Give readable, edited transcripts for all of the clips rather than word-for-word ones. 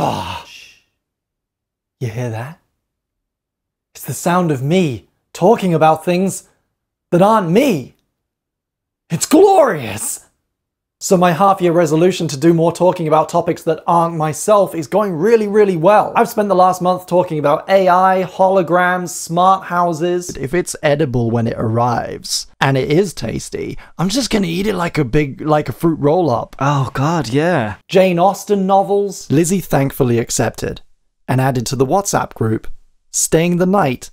Ugh. You hear that? It's the sound of me talking about things that aren't me. It's glorious! So my half-year resolution to do more talking about topics that aren't myself is going really, really well. I've spent the last month talking about AI, holograms, smart houses. If it's edible when it arrives, and it is tasty, I'm just gonna eat it like a fruit roll-up. Oh god, yeah. Jane Austen novels. Lizzie thankfully accepted and added to the WhatsApp group, staying the night.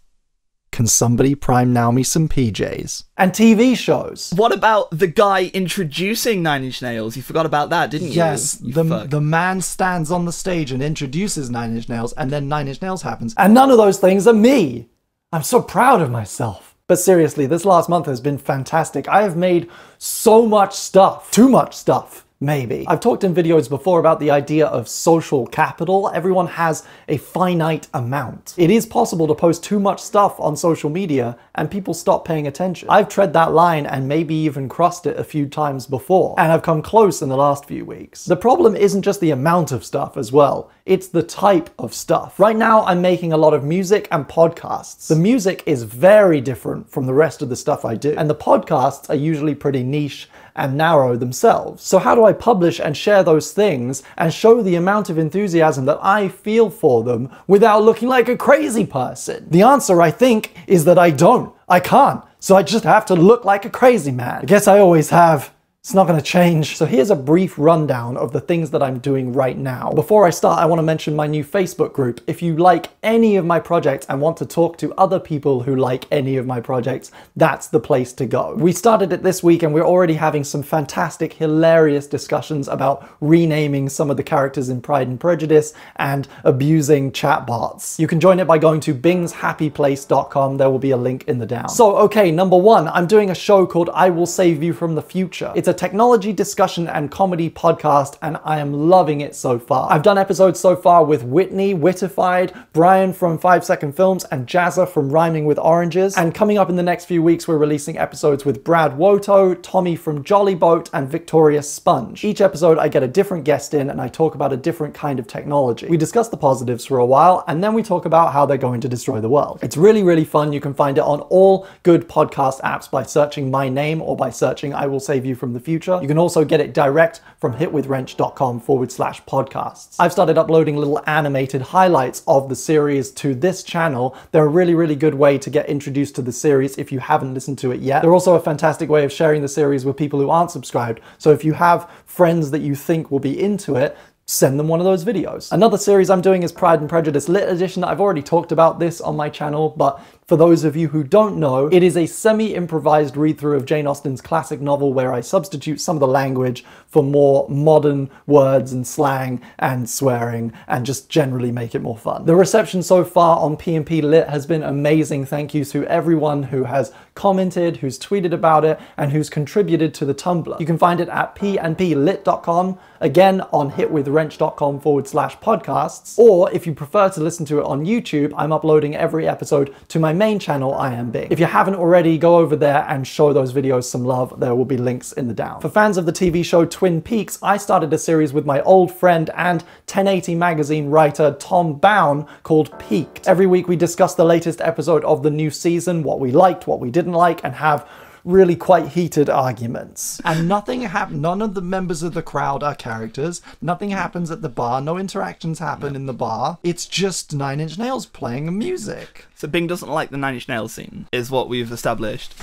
Can somebody prime now me some PJs? And TV shows. What about the guy introducing Nine Inch Nails? You forgot about that, didn't you? Yes, the man stands on the stage and introduces Nine Inch Nails, and then Nine Inch Nails happens. And none of those things are me! I'm so proud of myself. But seriously, this last month has been fantastic. I have made so much stuff. Too much stuff. Maybe. I've talked in videos before about the idea of social capital. Everyone has a finite amount. It is possible to post too much stuff on social media and people stop paying attention. I've tread that line and maybe even crossed it a few times before, and I've come close in the last few weeks. The problem isn't just the amount of stuff as well, it's the type of stuff. Right now I'm making a lot of music and podcasts. The music is very different from the rest of the stuff I do, and the podcasts are usually pretty niche and narrow themselves. So how do I publish and share those things and show the amount of enthusiasm that I feel for them without looking like a crazy person? The answer, I think, is that I don't. I can't. So I just have to look like a crazy man. I guess I always have. It's not going to change. So here's a brief rundown of the things that I'm doing right now. Before I start, I want to mention my new Facebook group. If you like any of my projects and want to talk to other people who like any of my projects, that's the place to go. We started it this week and we're already having some fantastic, hilarious discussions about renaming some of the characters in Pride and Prejudice and abusing chatbots. You can join it by going to bingshappyplace.com. There will be a link in the down. So, okay, number one, I'm doing a show called I Will Save You from the Future. It's a technology discussion and comedy podcast, and I am loving it so far. I've done episodes so far with Whitney, Wittified, Brian from 5 Second Films, and Jazza from Rhyming with Oranges. And coming up in the next few weeks, we're releasing episodes with Brad Woto, Tommy from Jolly Boat, and Victoria Sponge. Each episode, I get a different guest in, and I talk about a different kind of technology. We discuss the positives for a while, and then we talk about how they're going to destroy the world. It's really, really fun. You can find it on all good podcast apps by searching my name or by searching I Will Save You from the Future. You can also get it direct from hitwithwrench.com/podcasts. I've started uploading little animated highlights of the series to this channel. They're a really, really good way to get introduced to the series if you haven't listened to it yet. They're also a fantastic way of sharing the series with people who aren't subscribed. So if you have friends that you think will be into it, send them one of those videos. Another series I'm doing is Pride and Prejudice Lit Edition. I've already talked about this on my channel, but for those of you who don't know, it is a semi-improvised read-through of Jane Austen's classic novel where I substitute some of the language for more modern words and slang and swearing and just generally make it more fun. The reception so far on P&P Lit has been amazing. Thank you to everyone who has commented, who's tweeted about it, and who's contributed to the Tumblr. You can find it at pnplit.com, again on hitwithwrench.com/podcasts, or if you prefer to listen to it on YouTube, I'm uploading every episode to my main channel, iambing. If you haven't already, go over there and show those videos some love. There will be links in the down. For fans of the TV show Twin Peaks, I started a series with my old friend and 1080 magazine writer Tom Bown called Peaked. Every week we discuss the latest episode of the new season, what we liked, what we didn't like, and have really quite heated arguments. And nothing happened. None of the members of the crowd are characters. Nothing happens at the bar. No interactions happen in the bar. It's just Nine Inch Nails playing music. So Bing doesn't like the Nine Inch Nails scene, is what we've established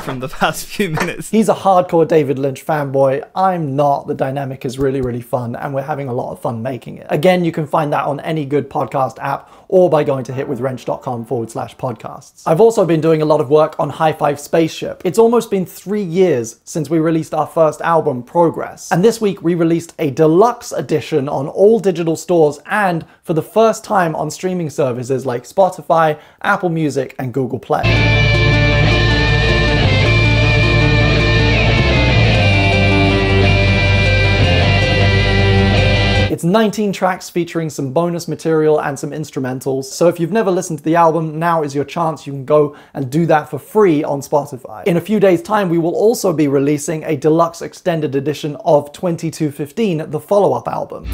from the past few minutes. He's a hardcore David Lynch fanboy. I'm not. The dynamic is really, really fun, and we're having a lot of fun making it. Again, you can find that on any good podcast app or by going to hitwithwrench.com/podcasts. I've also been doing a lot of work on High Five Spaceship. It's almost been 3 years since we released our first album, Progress. And this week we released a deluxe edition on all digital stores and for the first time on streaming services like Spotify, Apple Music, and Google Play. It's 19 tracks featuring some bonus material and some instrumentals. So if you've never listened to the album, now is your chance. You can go and do that for free on Spotify. In a few days' time, we will also be releasing a deluxe extended edition of 2215, the follow-up album.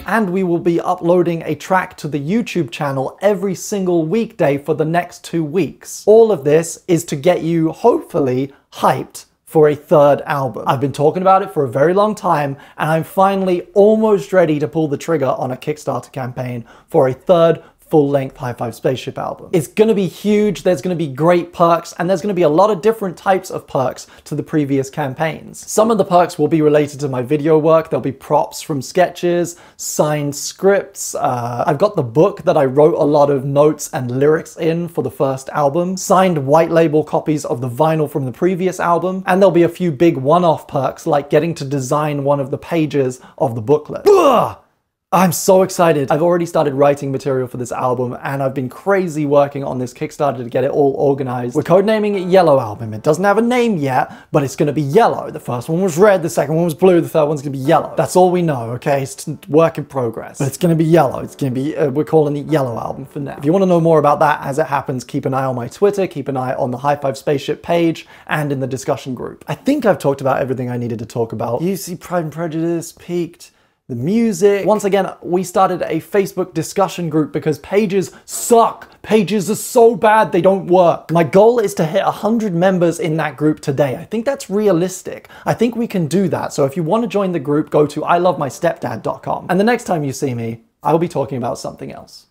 And we will be uploading a track to the YouTube channel every single weekday for the next 2 weeks. All of this is to get you, hopefully, hyped for a third album. I've been talking about it for a very long time, and I'm finally almost ready to pull the trigger on a Kickstarter campaign for a third full-length High Five Spaceship album. It's gonna be huge, there's gonna be great perks, and there's gonna be a lot of different types of perks to the previous campaigns. Some of the perks will be related to my video work. There'll be props from sketches, signed scripts. I've got the book that I wrote a lot of notes and lyrics in for the first album, signed white label copies of the vinyl from the previous album, and there'll be a few big one-off perks like getting to design one of the pages of the booklet. Ugh! I'm so excited. I've already started writing material for this album, and I've been crazy working on this Kickstarter to get it all organized. We're codenaming it Yellow Album. It doesn't have a name yet, but it's gonna be yellow. The first one was red, the second one was blue, the third one's gonna be yellow. That's all we know, okay? It's work in progress. But it's gonna be yellow. It's gonna be, we're calling it Yellow Album for now. If you wanna know more about that as it happens, keep an eye on my Twitter, keep an eye on the High Five Spaceship page, and in the discussion group. I think I've talked about everything I needed to talk about. IWSY Pride and Prejudice peaked. The music. Once again, we started a Facebook discussion group because pages suck. Pages are so bad, they don't work. My goal is to hit 100 members in that group today. I think that's realistic. I think we can do that. So if you want to join the group, go to ilovemystepdad.com. And the next time you see me, I will be talking about something else.